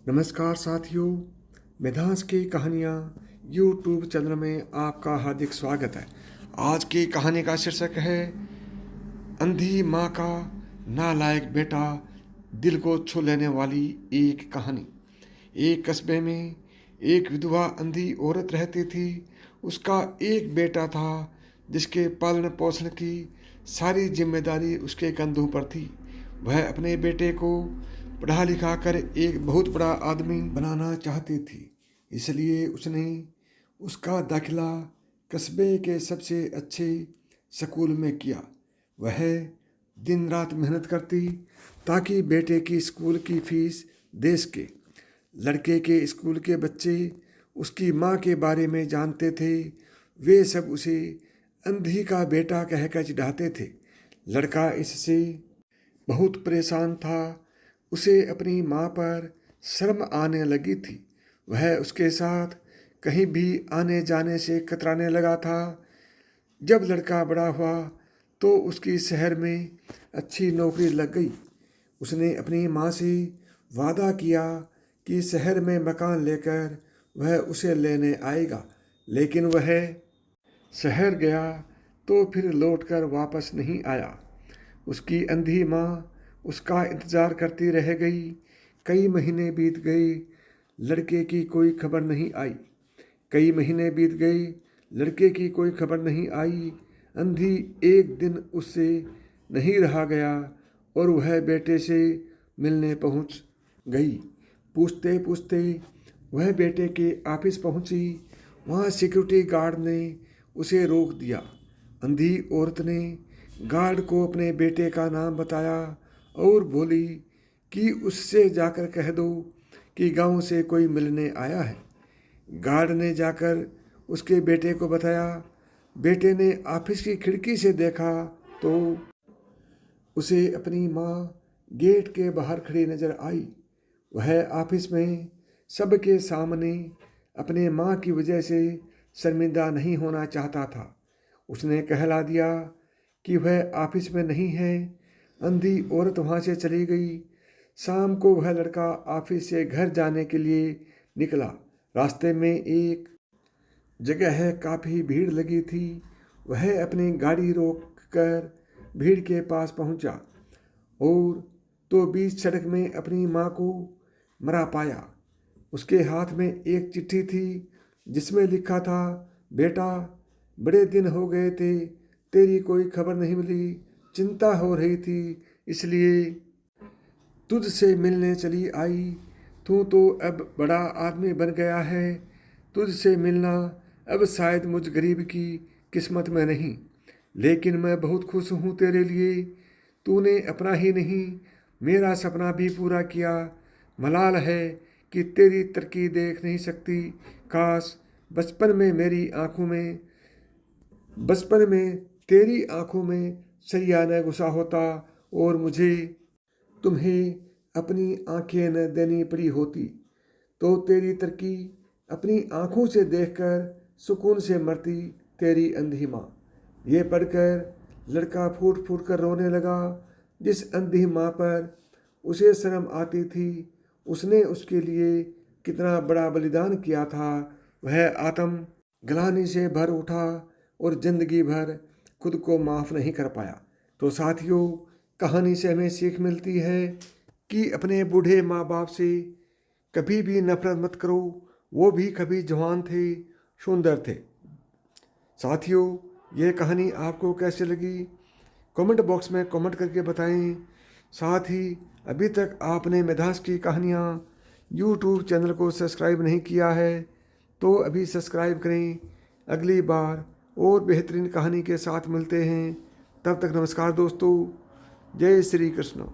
नमस्कार साथियों, मेधांश की कहानियाँ यूट्यूब चैनल में आपका हार्दिक स्वागत है। आज की कहानी का शीर्षक है अंधी माँ का नालायक बेटा, दिल को छू लेने वाली एक कहानी। एक कस्बे में एक विधवा अंधी औरत रहती थी। उसका एक बेटा था जिसके पालन पोषण की सारी जिम्मेदारी उसके कंधों पर थी। वह अपने बेटे को पढ़ा लिखा कर एक बहुत बड़ा आदमी बनाना चाहती थी, इसलिए उसने उसका दाखिला कस्बे के सबसे अच्छे स्कूल में किया। वह दिन रात मेहनत करती ताकि बेटे की स्कूल की फीस दे सके। लड़के के स्कूल के बच्चे उसकी माँ के बारे में जानते थे। वे सब उसे अंधी का बेटा कहकर चिढ़ाते थे। लड़का इससे बहुत परेशान था। उसे अपनी माँ पर शर्म आने लगी थी। वह उसके साथ कहीं भी आने जाने से कतराने लगा था। जब लड़का बड़ा हुआ तो उसकी शहर में अच्छी नौकरी लग गई। उसने अपनी माँ से वादा किया कि शहर में मकान लेकर वह उसे लेने आएगा, लेकिन वह शहर गया तो फिर लौटकर वापस नहीं आया। उसकी अंधी माँ उसका इंतज़ार करती रह गई। कई महीने बीत गए, लड़के की कोई खबर नहीं आई। कई महीने बीत गए, लड़के की कोई खबर नहीं आई। अंधी एक दिन उससे नहीं रहा गया और वह बेटे से मिलने पहुंच गई। पूछते पूछते वह बेटे के ऑफिस पहुंची। वहां सिक्योरिटी गार्ड ने उसे रोक दिया। अंधी औरत ने गार्ड को अपने बेटे का नाम बताया और बोली कि उससे जाकर कह दो कि गांव से कोई मिलने आया है। गार्ड ने जाकर उसके बेटे को बताया। बेटे ने ऑफिस की खिड़की से देखा तो उसे अपनी माँ गेट के बाहर खड़ी नजर आई। वह ऑफिस में सबके सामने अपने माँ की वजह से शर्मिंदा नहीं होना चाहता था। उसने कहला दिया कि वह ऑफिस में नहीं है। अंधी औरत वहाँ से चली गई। शाम को वह लड़का ऑफिस से घर जाने के लिए निकला। रास्ते में एक जगह काफ़ी भीड़ लगी थी। वह अपनी गाड़ी रोक कर भीड़ के पास पहुंचा और तो बीच सड़क में अपनी माँ को मरा पाया। उसके हाथ में एक चिट्ठी थी जिसमें लिखा था, बेटा, बड़े दिन हो गए थे, तेरी कोई खबर नहीं मिली। चिंता हो रही थी, इसलिए तुझसे मिलने चली आई। तू तो अब बड़ा आदमी बन गया है। तुझसे मिलना अब शायद मुझ गरीब की किस्मत में नहीं, लेकिन मैं बहुत खुश हूँ तेरे लिए। तूने अपना ही नहीं मेरा सपना भी पूरा किया। मलाल है कि तेरी तरक्की देख नहीं सकती। काश बचपन में तेरी आंखों में सरिया न घुसा होता और मुझे तुम्हें अपनी आंखें न देनी पड़ी होती, तो तेरी तरक्की अपनी आंखों से देखकर सुकून से मरती तेरी अंधी माँ। ये पढ़कर लड़का फूट फूट कर रोने लगा। जिस अंधी माँ पर उसे शर्म आती थी, उसने उसके लिए कितना बड़ा बलिदान किया था। वह आत्म ग्लानि से भर उठा और जिंदगी भर खुद को माफ़ नहीं कर पाया। तो साथियों, कहानी से हमें सीख मिलती है कि अपने बूढ़े माँ बाप से कभी भी नफरत मत करो। वो भी कभी जवान थे, सुंदर थे। साथियों, ये कहानी आपको कैसे लगी कमेंट बॉक्स में कमेंट करके बताएं। साथ ही अभी तक आपने मेधांश की कहानियाँ यूट्यूब चैनल को सब्सक्राइब नहीं किया है तो अभी सब्सक्राइब करें। अगली बार और बेहतरीन कहानी के साथ मिलते हैं। तब तक नमस्कार दोस्तों। जय श्री कृष्ण।